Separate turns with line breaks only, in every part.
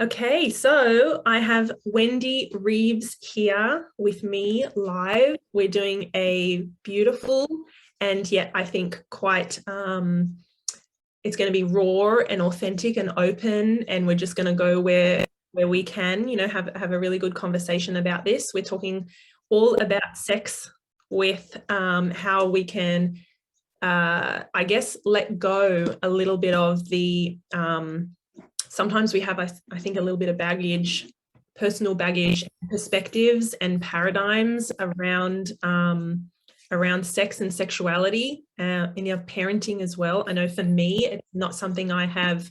Okay, so I have Wendy Reeves here with me live. We're doing a beautiful and yet I think quite, it's going to be raw and authentic and open, and we're just going to go where we can, have a really good conversation about this. We're talking all about sex with how we can, I guess, let go a little bit of the sometimes we have, I think, a little bit of baggage, personal baggage, perspectives and paradigms around sex and sexuality in our parenting as well. I know for me, it's not something I have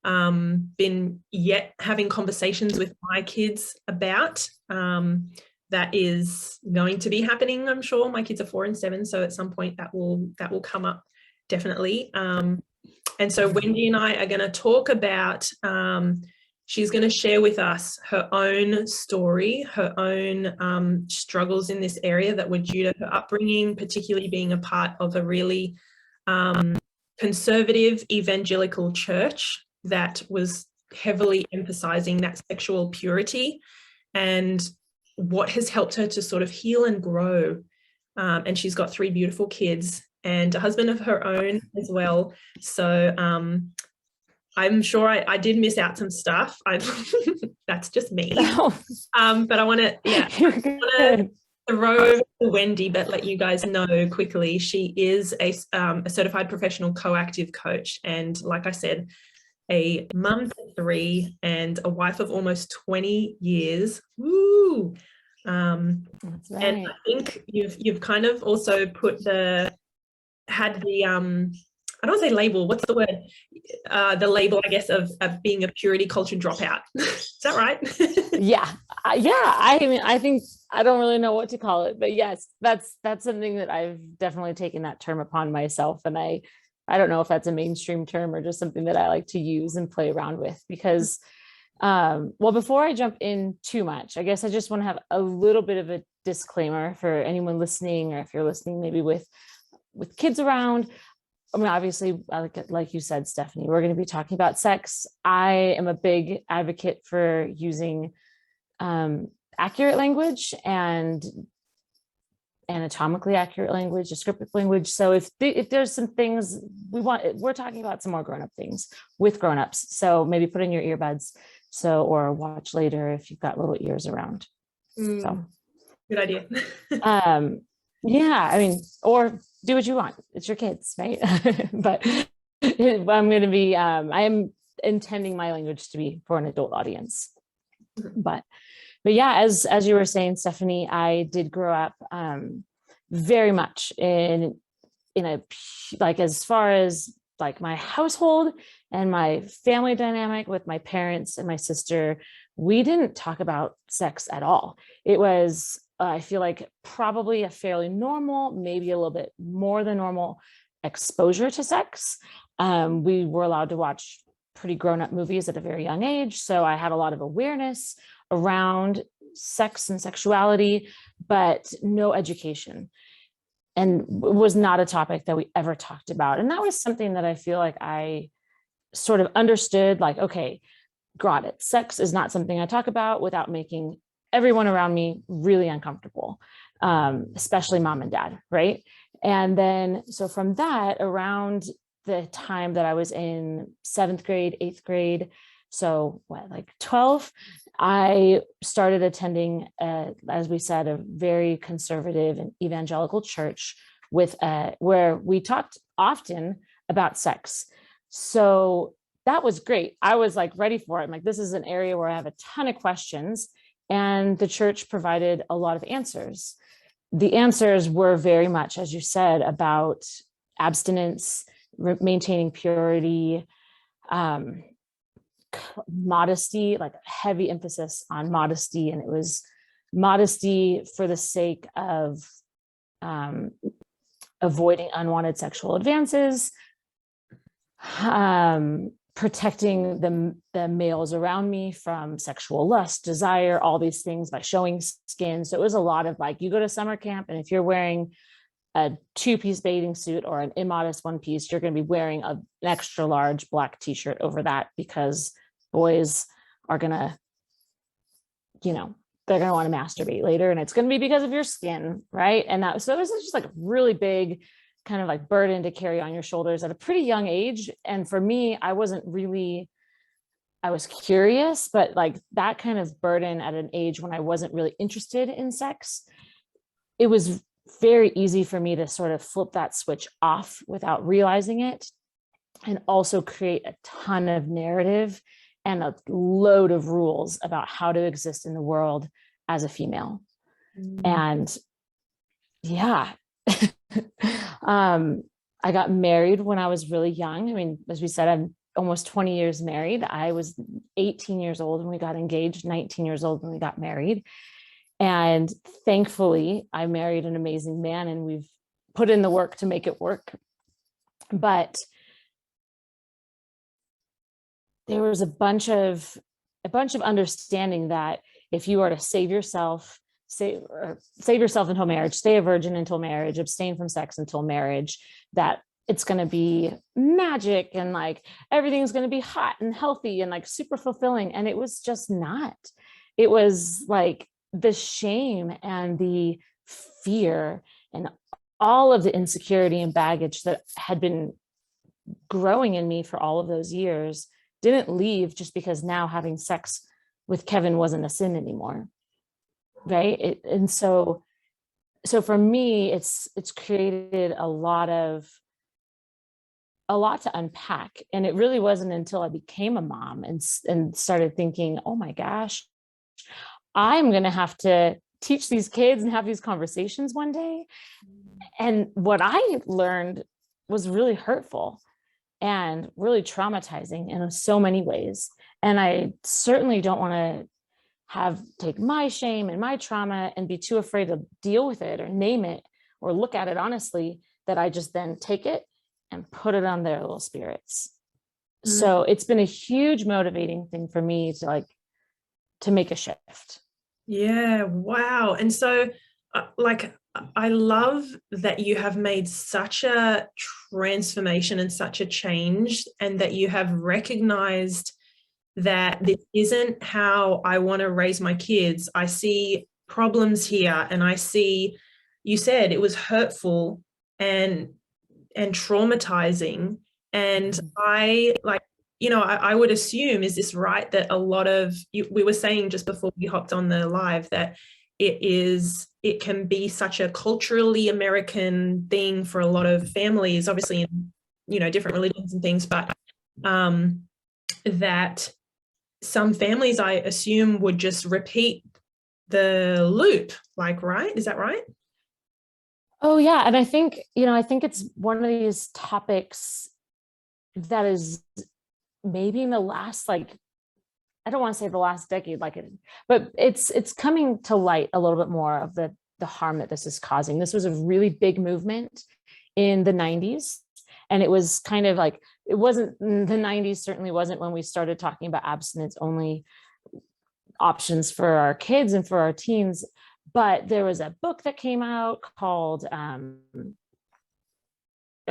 been yet having conversations with my kids about. That is going to be happening, I'm sure. My kids are 4 and 7, so at some point that will come up definitely. And so Wendy and I are going to talk about, she's going to share with us her own story, her own struggles in this area that were due to her upbringing, particularly being a part of a really conservative evangelical church that was heavily emphasizing that sexual purity, and what has helped her to sort of heal and grow. And she's got 3 beautiful kids and a husband of her own as well. So I'm sure I did miss out some stuff. That's just me. But I want to throw over to Wendy, but let you guys know quickly, she is a certified professional coactive coach. And like I said, a mum to 3 and a wife of almost 20 years. Woo! That's right. And I think you've kind of also had the I don't say label, what's the word? The label, I guess, of being a purity culture dropout. Is that right?
Yeah. I mean, I think, I don't really know what to call it, but yes, that's something that I've definitely taken that term upon myself. And I don't know if that's a mainstream term or just something that I like to use and play around with, because well, before I jump in too much, I guess I just want to have a little bit of a disclaimer for anyone listening, or if you're listening maybe with kids around. I mean, obviously, like you said, Stephanie, we're going to be talking about sex. I am a big advocate for using accurate language and anatomically accurate language, descriptive language. So if there's some things we're talking about some more grown-up things with grown-ups. So maybe put in your earbuds, or watch later if you've got little ears around. So
good idea.
Yeah, I mean, or do what you want. It's your kids, right? But I'm going to be, I am intending my language to be for an adult audience. But yeah, as you were saying, Stephanie, I did grow up very much in a, like, as far as like my household and my family dynamic with my parents and my sister, we didn't talk about sex at all. It was, I feel like, probably a fairly normal, maybe a little bit more than normal exposure to sex. We were allowed to watch pretty grown-up movies at a very young age. So I had a lot of awareness around sex and sexuality, but no education. And it was not a topic that we ever talked about. And that was something that I feel like I sort of understood, like, okay, got it. Sex is not something I talk about without making everyone around me really uncomfortable, especially mom and dad, right? And then, so from that, around the time that I was in 7th grade, 8th grade, so like 12, I started attending, as we said, a very conservative and evangelical church with where we talked often about sex. So that was great. I was like ready for it. I'm like, this is an area where I have a ton of questions, and the church provided a lot of answers. The answers were very much, as you said, about abstinence, maintaining purity, modesty, like heavy emphasis on modesty. And it was modesty for the sake of avoiding unwanted sexual advances, protecting the males around me from sexual lust, desire, all these things by showing skin. So it was a lot of like, you go to summer camp, and if you're wearing a two-piece bathing suit or an immodest one piece, you're going to be wearing an extra large black t-shirt over that, because boys are going to, you know, they're going to want to masturbate later, and it's going to be because of your skin, right? And that, so it was just like a really big kind of like burden to carry on your shoulders at a pretty young age. And for me, I wasn't really, I was curious, but like that kind of burden at an age when I wasn't really interested in sex, it was very easy for me to sort of flip that switch off without realizing it, and also create a ton of narrative and a load of rules about how to exist in the world as a female. And yeah, I got married when I was really young. I mean, as we said, I'm almost 20 years married. I was 18 years old when we got engaged, 19 years old when we got married. And thankfully, I married an amazing man, and we've put in the work to make it work. But there was a bunch of understanding that if you are to save yourself until marriage, stay a virgin until marriage, abstain from sex until marriage, that it's going to be magic and like everything's going to be hot and healthy and like super fulfilling. And it was just not. It was like the shame and the fear and all of the insecurity and baggage that had been growing in me for all of those years didn't leave just because now having sex with Kevin wasn't a sin anymore. Right. And so for me, it's created a lot to unpack. And it really wasn't until I became a mom and started thinking, oh my gosh, I'm going to have to teach these kids and have these conversations one day. And what I learned was really hurtful and really traumatizing in so many ways. And I certainly don't want to take my shame and my trauma and be too afraid to deal with it or name it or look at it honestly, that I just then take it and put it on their little spirits. So it's been a huge motivating thing for me to make a shift.
Yeah, wow. And so I love that you have made such a transformation and such a change, and that you have recognized that this isn't how I want to raise my kids. I see problems here, and I see, you said it was hurtful and traumatizing. And I would assume, is this right, that a lot of we were saying just before we hopped on the live that it can be such a culturally American thing for a lot of families, obviously in different religions and things, but that some families, I assume, would just repeat the loop, like, right? Is that right?
Oh yeah. And I think it's one of these topics that is maybe in the last, I don't want to say the last decade, but it's coming to light a little bit more of the harm that this is causing. This was a really big movement in the 90s. And it was kind of like, it wasn't, the 90s certainly wasn't when we started talking about abstinence only options for our kids and for our teens. But there was a book that came out called, oh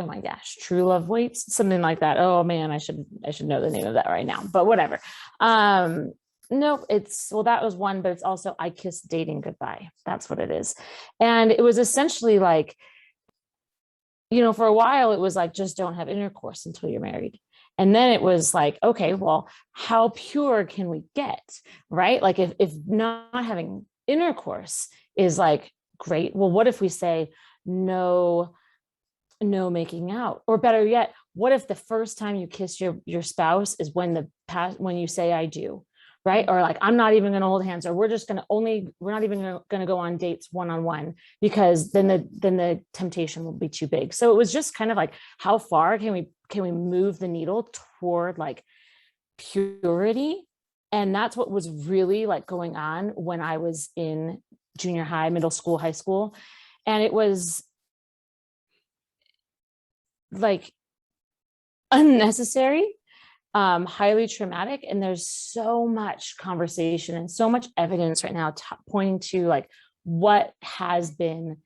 my gosh, True Love Waits, something like that. Oh man, I should know the name of that right now, but whatever. No, that was one, but it's also I Kissed Dating Goodbye. That's what it is. And it was essentially like, for a while it was like, just don't have intercourse until you're married. And then it was like, okay, well, how pure can we get? Right? Like if not having intercourse is like, great. Well, what if we say no making out? Or better yet, what if the first time you kiss your spouse is when you say I do, right? Or like, I'm not even going to hold hands, or we're not even going to go on dates one-on-one, because then the temptation will be too big. So it was just kind of like, how far can we move the needle toward like purity? And that's what was really like going on when I was in junior high, middle school, high school. And it was like unnecessary, highly traumatic. And there's so much conversation and so much evidence right now pointing to like what has been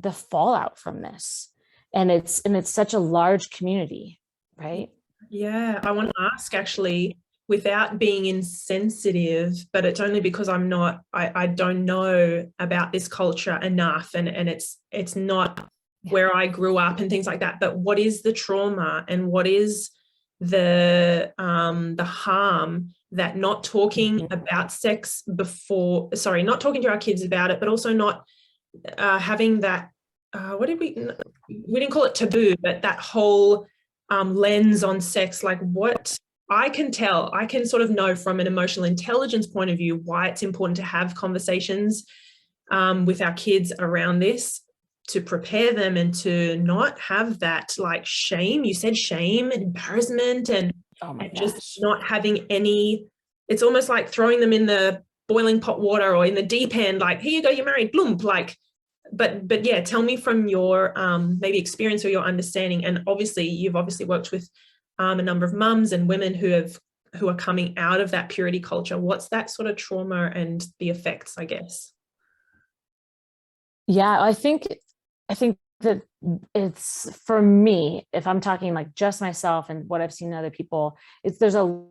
the fallout from this. And it's such a large community, right?
Yeah, I want to ask actually, without being insensitive, but it's only because I don't know about this culture enough, and it's not where I grew up and things like that. But what is the trauma, and what is the harm that not talking about sex not talking to our kids about it, but also not having that, we didn't call it taboo, but that whole lens on sex. Like, what I can sort of know from an emotional intelligence point of view why it's important to have conversations with our kids around this, to prepare them and to not have that like shame. You said shame and embarrassment and just not having any, it's almost like throwing them in the boiling pot water or in the deep end, like, here you go, you're married, bloom, like, but yeah, tell me from your maybe experience or your understanding. And obviously you've worked with a number of mums and women who are coming out of that purity culture. What's that sort of trauma and the effects, I guess?
Yeah, I think that it's, for me, if I'm talking like just myself and what I've seen in other people, there's a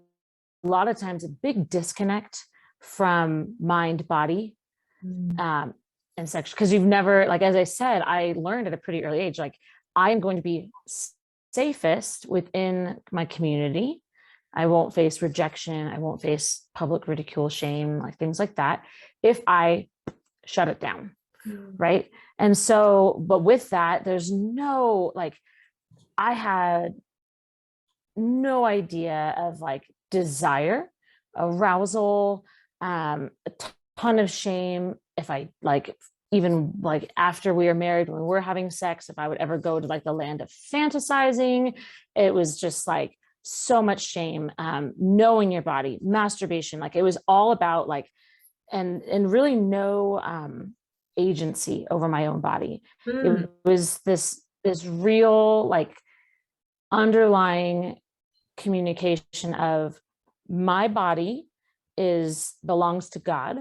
lot of times a big disconnect from mind, body, and sex, because you've never, like, as I said, I learned at a pretty early age, like, I am going to be safest within my community. I won't face rejection. I won't face public ridicule, shame, like things like that, if I shut it down. Right. And so, but with that, there's no, like, I had no idea of like desire, arousal, a ton of shame. If I like, even like after we were married, when we were having sex, if I would ever go to like the land of fantasizing, it was just like so much shame, knowing your body, masturbation, like it was all about like, and really no agency over my own body. It was this real like underlying communication of my body belongs to God.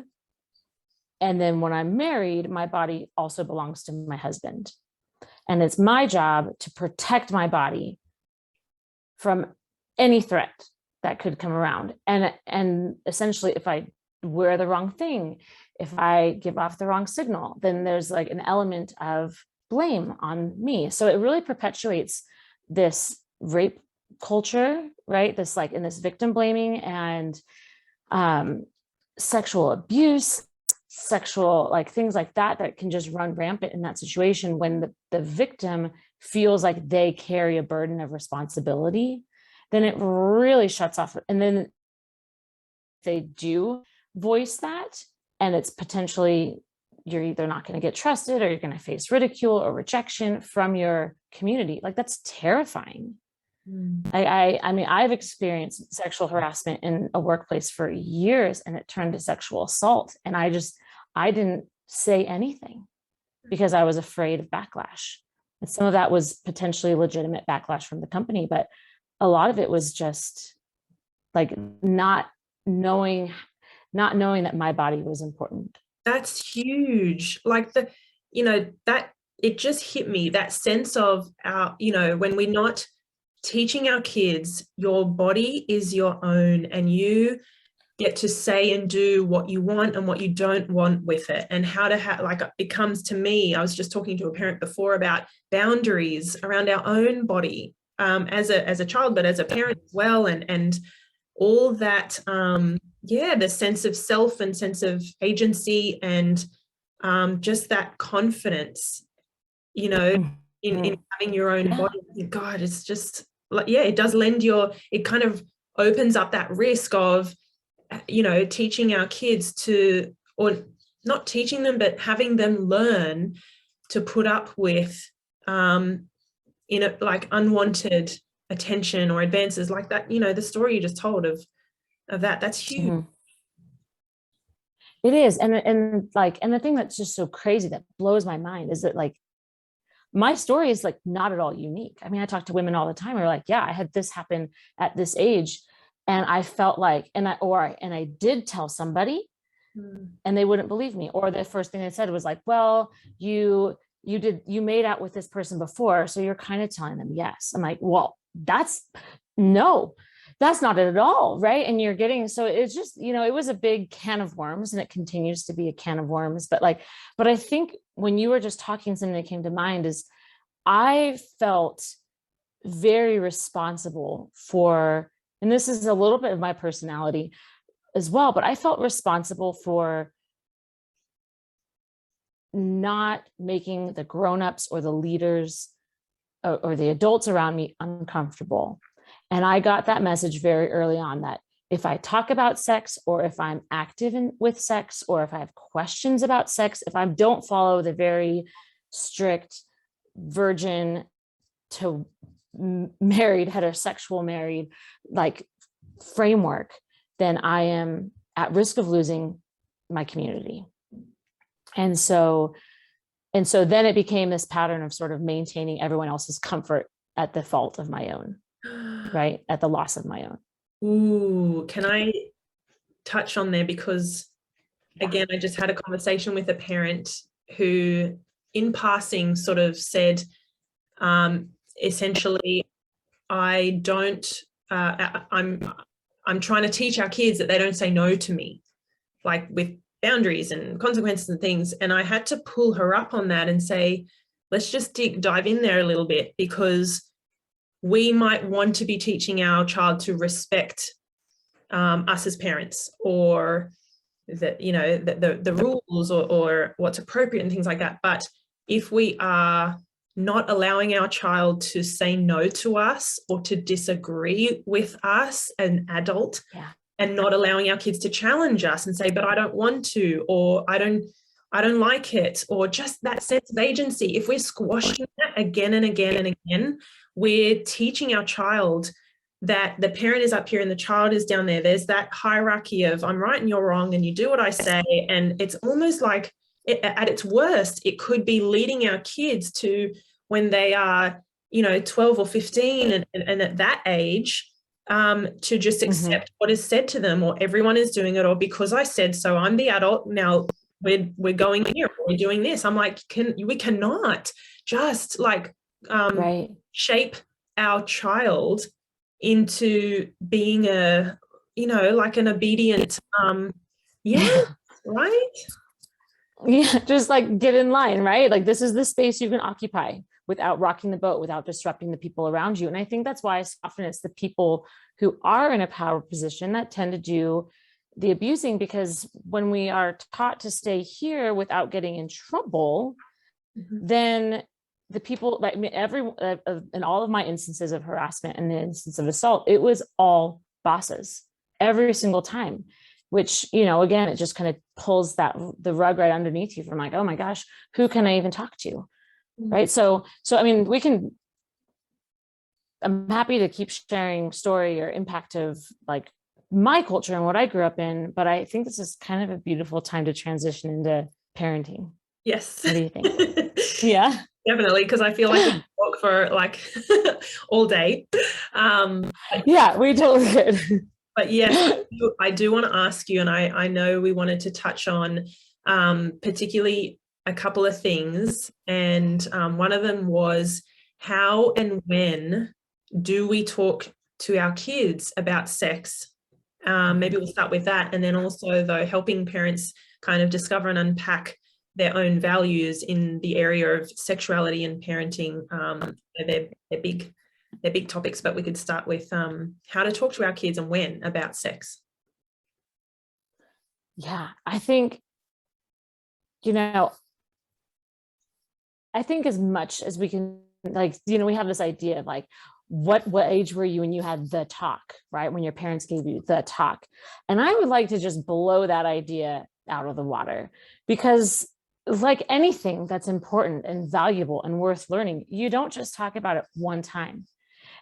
And then when I'm married, my body also belongs to my husband. And it's my job to protect my body from any threat that could come around. And essentially, if I wear the wrong thing, if I give off the wrong signal, then there's like an element of blame on me. So it really perpetuates this rape culture, right? This like in this victim blaming and sexual abuse, sexual like things like that can just run rampant in that situation when the victim feels like they carry a burden of responsibility. Then it really shuts off. And then they do voice that, and it's potentially, you're either not going to get trusted or you're going to face ridicule or rejection from your community. Like, that's terrifying. I mean, I've experienced sexual harassment in a workplace for years, and it turned to sexual assault. And I didn't say anything because I was afraid of backlash. And some of that was potentially legitimate backlash from the company, but a lot of it was just like not knowing that my body was important.
That's huge. Like that it just hit me, that sense of when we're not teaching our kids, your body is your own and you get to say and do what you want and what you don't want with it, and how to have, like, it comes to me, I was just talking to a parent before about boundaries around our own body, as a child, but as a parent as well, and all that, the sense of self and sense of agency and just that confidence, in having your own body. God, it's just like, it does it kind of opens up that risk of, teaching our kids to, or not teaching them, but having them learn to put up with, like unwanted attention or advances like that. The story you just told of that's huge.
It is. And the thing that's just so crazy that blows my mind is that like my story is like not at all unique. I mean, I talk to women all the time who are like, yeah, I had this happen at this age. And I felt like, and I did tell somebody and they wouldn't believe me. Or the first thing they said was like, well, you you made out with this person before, so you're kind of telling them yes. I'm like, well, no, that's not it at all, right? And you're getting, so it's just, it was a big can of worms, and it continues to be a can of worms. But I think when you were just talking, something that came to mind is I felt very responsible for, and this is a little bit of my personality as well, but I felt responsible for not making the grownups or the leaders or the adults around me uncomfortable. And I got that message very early on, that if I talk about sex, or if I'm active with sex, or if I have questions about sex, if I don't follow the very strict virgin to married, heterosexual married, like framework, then I am at risk of losing my community. And so then it became this pattern of sort of maintaining everyone else's comfort at the fault of my own, right? At the loss of my own.
Ooh, can I touch on there? Because again, I just had a conversation with a parent who in passing sort of said, essentially, I'm trying to teach our kids that they don't say no to me, like with boundaries and consequences and things. And I had to pull her up on that and say, let's just dive in there a little bit, because we might want to be teaching our child to respect us as parents, or that, the rules, or what's appropriate and things like that. But if we are not allowing our child to say no to us, or to disagree with us, an adult, and not allowing our kids to challenge us and say, but I don't want to, or I don't like it, or just that sense of agency, if we're squashing that again and again and again, we're teaching our child that the parent is up here and the child is down there. There's that hierarchy of I'm right and you're wrong, and you do what I say. And it's almost like at its worst, it could be leading our kids to, when they are, 12 or 15 and at that age, to just accept what is said to them, or everyone is doing it, or because I said so, I'm the adult now, we're going here, we're doing this. I'm like, we cannot just like shape our child into being like an obedient right?
Yeah, just like get in line, right? Like this is the space you can occupy without rocking the boat, without disrupting the people around you. And I think that's why often it's the people who are in a power position that tend to do the abusing, because when we are taught to stay here without getting in trouble, then the people, like in all of my instances of harassment and the instance of assault, it was all bosses every single time, which, again, it just kind of pulls the rug right underneath you from like, oh my gosh, who can I even talk to? Right. So, I mean, I'm happy to keep sharing story or impact of like my culture and what I grew up in, but I think this is kind of a beautiful time to transition into parenting.
Yes.
What do you think? Yeah,
definitely. Cause I feel like we can talk for like all day.
Yeah, we totally could.
But yes, I do want to ask you, and I know we wanted to touch on particularly a couple of things. And one of them was, how and when do we talk to our kids about sex? Maybe we'll start with that. And then also, though, helping parents kind of discover and unpack their own values in the area of sexuality and parenting. They're big topics, but we could start with how to talk to our kids and when about sex.
Yeah, I think, as much as we can, like, we have this idea of like, what age were you when you had the talk, right? When your parents gave you the talk. And I would like to just blow that idea out of the water, because like anything that's important and valuable and worth learning, you don't just talk about it one time.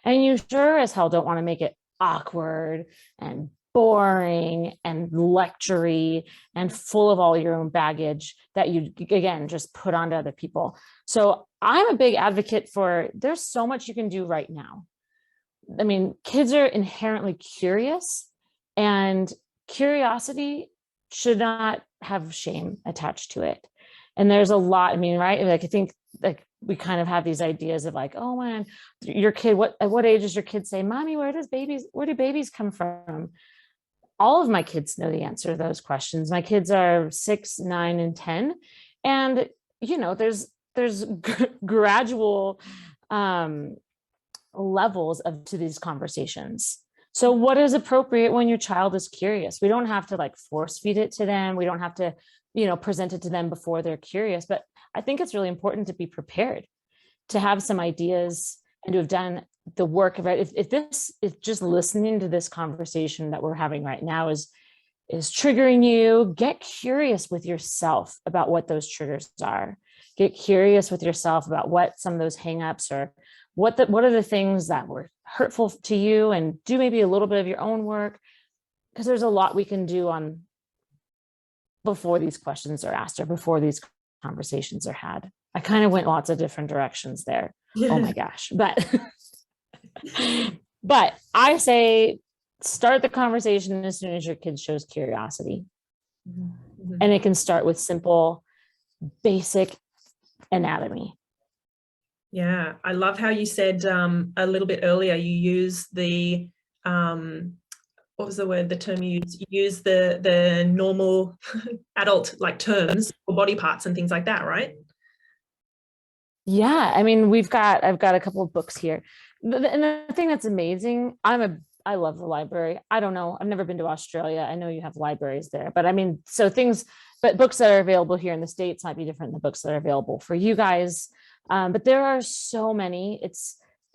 And you sure as hell don't want to make it awkward and boring and lectury and full of all your own baggage that you, again, just put onto other people. So I'm a big advocate for, there's so much you can do right now. I mean, kids are inherently curious, and curiosity should not have shame attached to it. And there's a lot, I mean, right? Like, I think like we kind of have these ideas of like, oh man, your kid, at what age does your kid say, mommy, where do babies come from? All of my kids know the answer to those questions. My kids are 6, 9, and 10. And, you know, there's gradual levels to these conversations. So what is appropriate when your child is curious? We don't have to like force feed it to them. We don't have to, you know, present it to them before they're curious. But I think it's really important to be prepared, to have some ideas and to have done the work of it. If just listening to this conversation that we're having right now is triggering you, get curious with yourself about what those triggers are. Get curious with yourself about what some of those hangups are, what are the things that were hurtful to you, and do maybe a little bit of your own work, because there's a lot we can do on before these questions are asked or before these conversations are had. I kind of went lots of different directions there. Oh my gosh. But I say start the conversation as soon as your kid shows curiosity. Mm-hmm. And it can start with simple, basic anatomy.
Yeah, I love how you said a little bit earlier, you use the, what was the word, the term you used? You use the normal adult like terms for body parts and things like that, right?
Yeah, I mean, I've got a couple of books here. And the thing that's amazing, I love the library. I don't know, I've never been to Australia. I know you have libraries there, but I mean, but books that are available here in the States might be different than books that are available for you guys. But there are so many.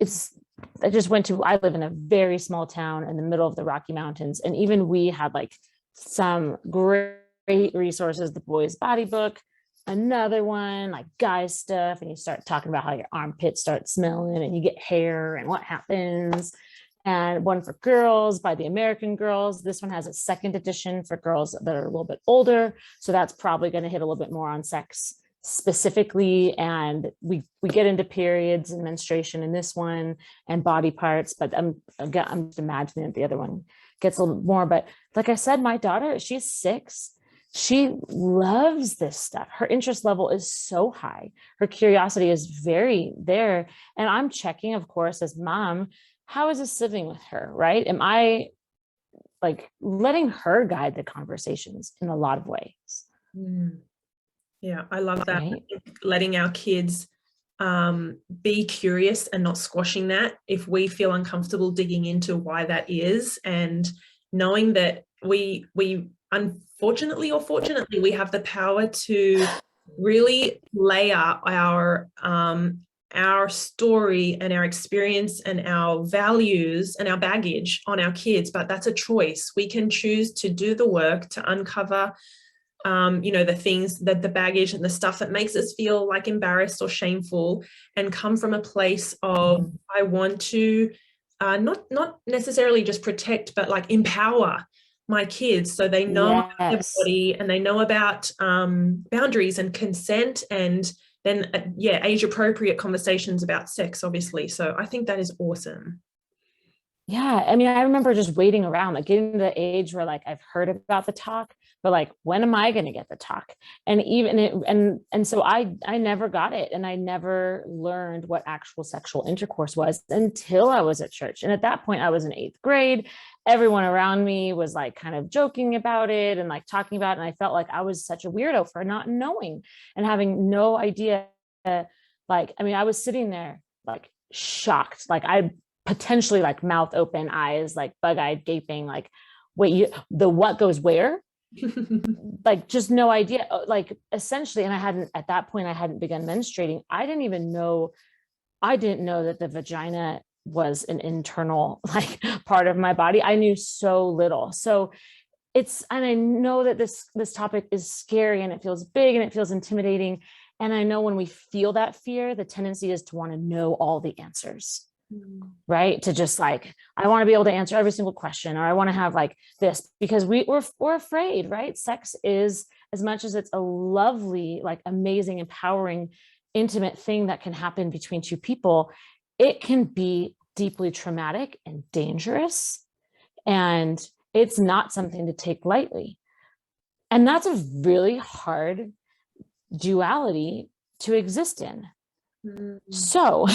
I live in a very small town in the middle of the Rocky Mountains. And even we had like some great resources, the Boys Body Book, another one like guy stuff, and you start talking about how your armpits start smelling and you get hair and what happens, and one for girls by the American Girls. This one has a second edition for girls that are a little bit older, so that's probably going to hit a little bit more on sex specifically, and we get into periods and menstruation in this one and body parts, but I'm just imagining that the other one gets a little bit more. But like I said, my daughter, she's 6. She loves this stuff. Her interest level is so high. Her curiosity is very there. And I'm checking, of course, as mom, how is this sitting with her, right? Am I like letting her guide the conversations in a lot of ways?
Yeah, I love that.
Right?
Letting our kids be curious and not squashing that if we feel uncomfortable digging into why that is, and knowing that we unfortunately or fortunately we have the power to really layer our story and our experience and our values and our baggage on our kids. But that's a choice. We can choose to do the work to uncover you know, the things, that the baggage and the stuff that makes us feel like embarrassed or shameful, and come from a place of I want to not necessarily just protect, but like empower my kids so they know about their body and they know about boundaries and consent, and then age appropriate conversations about sex, obviously. So I think that is awesome.
Yeah, I mean, I remember just waiting around, like getting to the age where like I've heard about the talk, but like, when am I going to get the talk? And so I never got it, and I never learned what actual sexual intercourse was until I was at church. And at that point, I was in 8th grade. Everyone around me was like kind of joking about it and like talking about it, and I felt like I was such a weirdo for not knowing and having no idea. Like, I mean, I was sitting there like shocked, like I potentially like mouth open, eyes like bug-eyed, gaping, like, wait, the what goes where? Like, just no idea. Like, essentially, and at that point I hadn't begun menstruating. I didn't know that the vagina was an internal like part of my body. I knew so little. So and I know that this topic is scary, and it feels big, and it feels intimidating. And I know when we feel that fear, the tendency is to want to know all the answers. Right? To just like, I want to be able to answer every single question, or I want to have like this, because we're afraid, right? Sex is, as much as it's a lovely, like amazing, empowering, intimate thing that can happen between two people, it can be deeply traumatic and dangerous. And it's not something to take lightly. And that's a really hard duality to exist in.
Mm.
So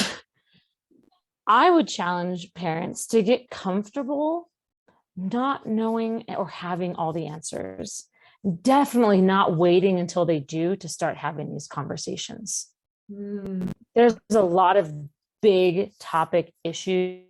I would challenge parents to get comfortable not knowing or having all the answers. Definitely not waiting until they do to start having these conversations.
Mm.
There's a lot of big topic issues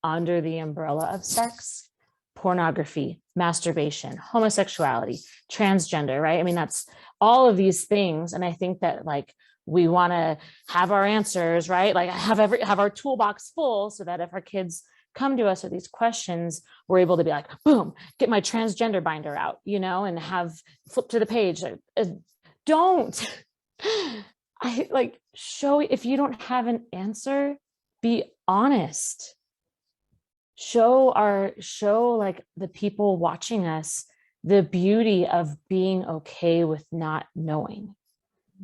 under the umbrella of sex: pornography, masturbation, homosexuality, transgender, right? I mean, that's all of these things. And I think that like we want to have our answers, right? Like have our toolbox full so that if our kids come to us with these questions, we're able to be like, boom, get my transgender binder out, you know, and have flip to the page. Don't. I like show, if you don't have an answer, be honest. Show like the people watching us the beauty of being okay with not knowing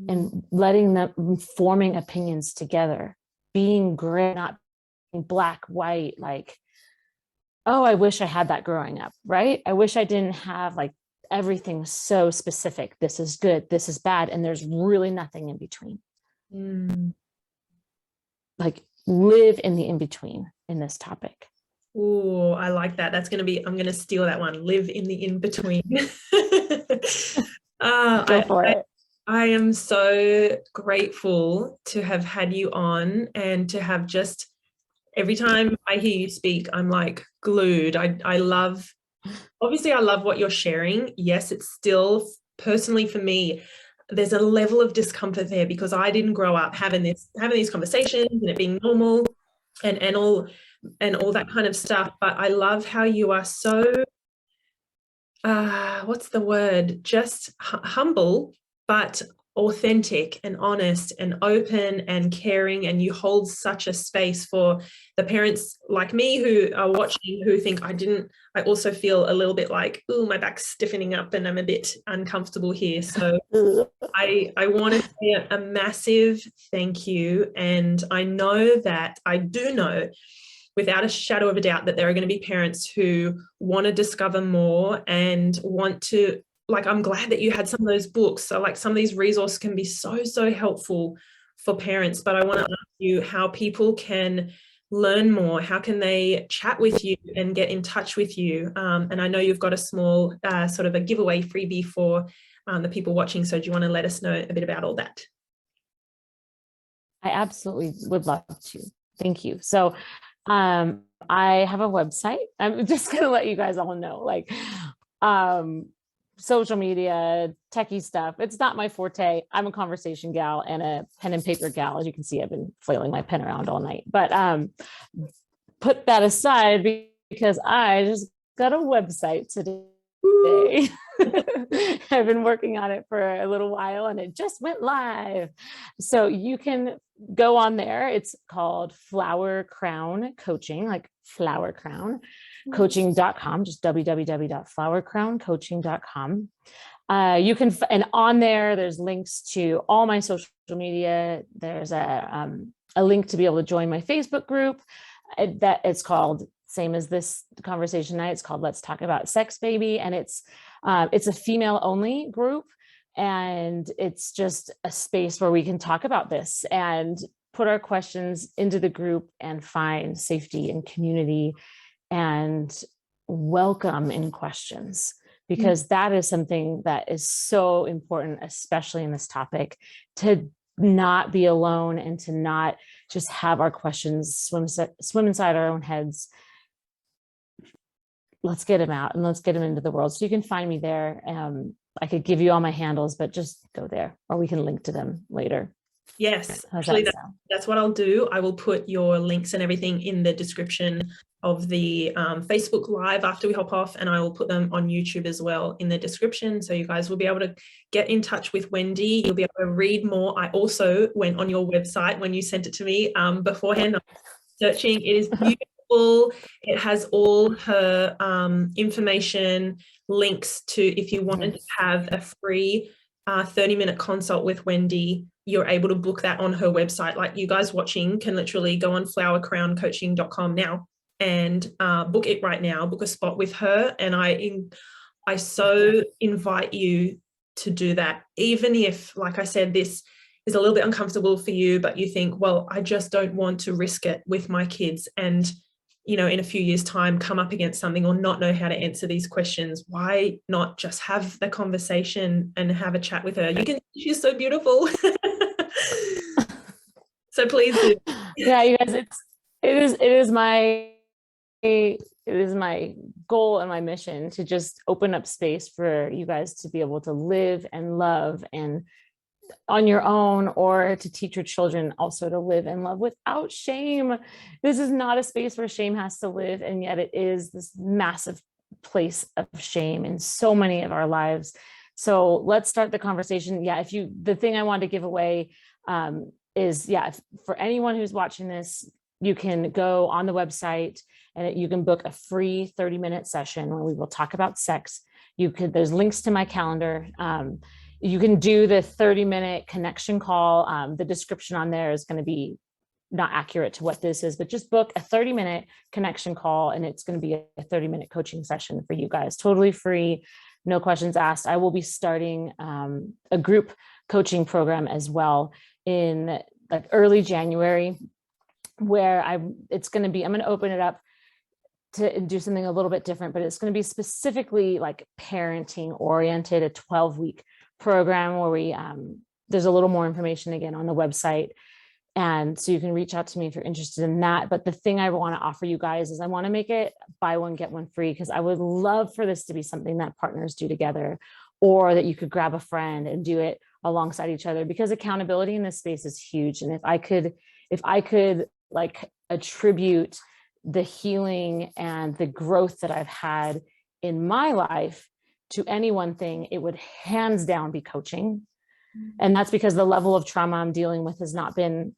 and letting them forming opinions together, being gray, not being black, white, like, oh, I wish I had that growing up, right? I wish I didn't have like everything so specific. This is good, this is bad, and there's really nothing in between. Like live in the in-between in this topic.
Oh, I like that. That's going to be, I'm going to steal that one. Live in the in-between.
Go for it.
I am so grateful to have had you on and to have just, every time I hear you speak, I'm like glued. I love, obviously I love what you're sharing. Yes, it's still personally for me, there's a level of discomfort there because I didn't grow up having these conversations and it being normal and all that kind of stuff. But I love how you are so what's the word? Just humble, but authentic and honest and open and caring, and you hold such a space for the parents like me who are watching, who think I also feel a little bit like, oh, my back's stiffening up and I'm a bit uncomfortable here. So I want to say a massive thank you, and I do know without a shadow of a doubt that there are going to be parents who want to discover more and want to, like, I'm glad that you had some of those books. So like some of these resources can be so helpful for parents, but I want to ask you how people can learn more. How can they chat with you and get in touch with you? And I know you've got a small sort of a giveaway freebie for the people watching. So do you want to let us know a bit about all that?
I absolutely would love to. Thank you. So I have a website. I'm just going to let you guys all know, like, social media, techie stuff. It's not my forte. I'm a conversation gal and a pen and paper gal. As you can see, I've been flailing my pen around all night, but put that aside because I just got a website today. I've been working on it for a little while and it just went live. So you can go on there. It's called Flower Crown Coaching, like flower crown coaching.com, just www.flowercrowncoaching.com. You can, and on there, there's links to all my social media. There's a link to be able to join my Facebook group that it's called, same as this conversation night, it's called Let's Talk About Sex, Baby. And it's a female only group. And it's just a space where we can talk about this and put our questions into the group and find safety and community and welcome in questions, because that is something that is so important, especially in this topic, to not be alone and to not just have our questions swim inside our own heads. Let's get them out and let's get them into the world. So you can find me there. I could give you all my handles, but just go there, or we can link to them later.
Yes, actually, that's what I'll do. I will put your links and everything in the description of the Facebook Live after we hop off, and I will put them on YouTube as well in the description. So you guys will be able to get in touch with Wendy. You'll be able to read more. I also went on your website when you sent it to me beforehand. Searching. It is beautiful. It has all her information, links to, if you wanted to have a free 30-minute consult with Wendy, you're able to book that on her website. Like, you guys watching can literally go on flowercrowncoaching.com now and book it right now, book a spot with her. And I so invite you to do that, even if, like I said, this is a little bit uncomfortable for you, but you think, well, I just don't want to risk it with my kids, and you know, in a few years' time, come up against something or not know how to answer these questions, why not just have the conversation and have a chat with her? You can, she's so beautiful. So please do.
Yeah, you guys, it is my goal and my mission to just open up space for you guys to be able to live and love and on your own, or to teach your children also to live and love without shame. This is not a space where shame has to live, and yet it is this massive place of shame in so many of our lives. So let's start the conversation. Yeah, the thing I wanted to give away is, yeah, for anyone who's watching this, you can go on the website and you can book a free 30-minute session where we will talk about sex. There's links to my calendar. You can do the 30-minute connection call. The description on there is going to be not accurate to what this is, but just book a 30-minute connection call, and it's going to be a 30-minute coaching session for you guys, totally free, no questions asked. I will be starting a group coaching program as well in like early January, where I'm going to open it up to do something a little bit different, but it's going to be specifically like parenting oriented, a 12-week program where there's a little more information again on the website. And so you can reach out to me if you're interested in that. But the thing I want to offer you guys is I want to make it buy one, get one free, because I would love for this to be something that partners do together, or that you could grab a friend and do it alongside each other, because accountability in this space is huge. And if I could like attribute the healing and the growth that I've had in my life to any one thing, it would hands down be coaching. And that's because the level of trauma I'm dealing with has not been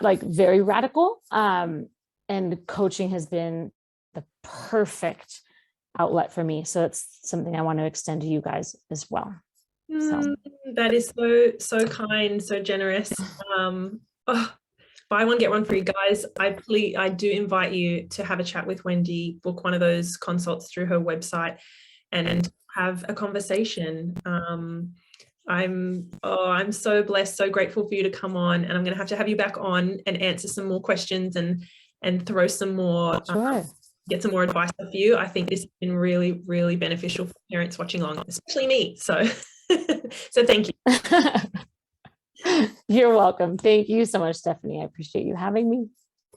like very radical. And coaching has been the perfect outlet for me. So it's something I want to extend to you guys as well. So.
That is so kind, so generous. Buy one, get one free, guys. I do invite you to have a chat with Wendy, book one of those consults through her website, and have a conversation. I'm so blessed, so grateful for you to come on, and I'm going to have you back on and answer some more questions and throw some more,
sure.
Get some more advice off you. I think this has been really, really beneficial for parents watching along, especially me. So, so thank you.
You're welcome. Thank you so much, Stephanie. I appreciate you having me.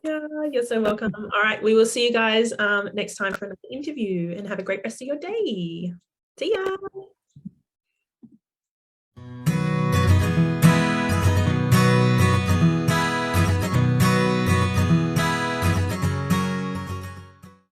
Yeah, you're so welcome. All right, we will see you guys next time for another interview, and have a great rest of your day. See ya.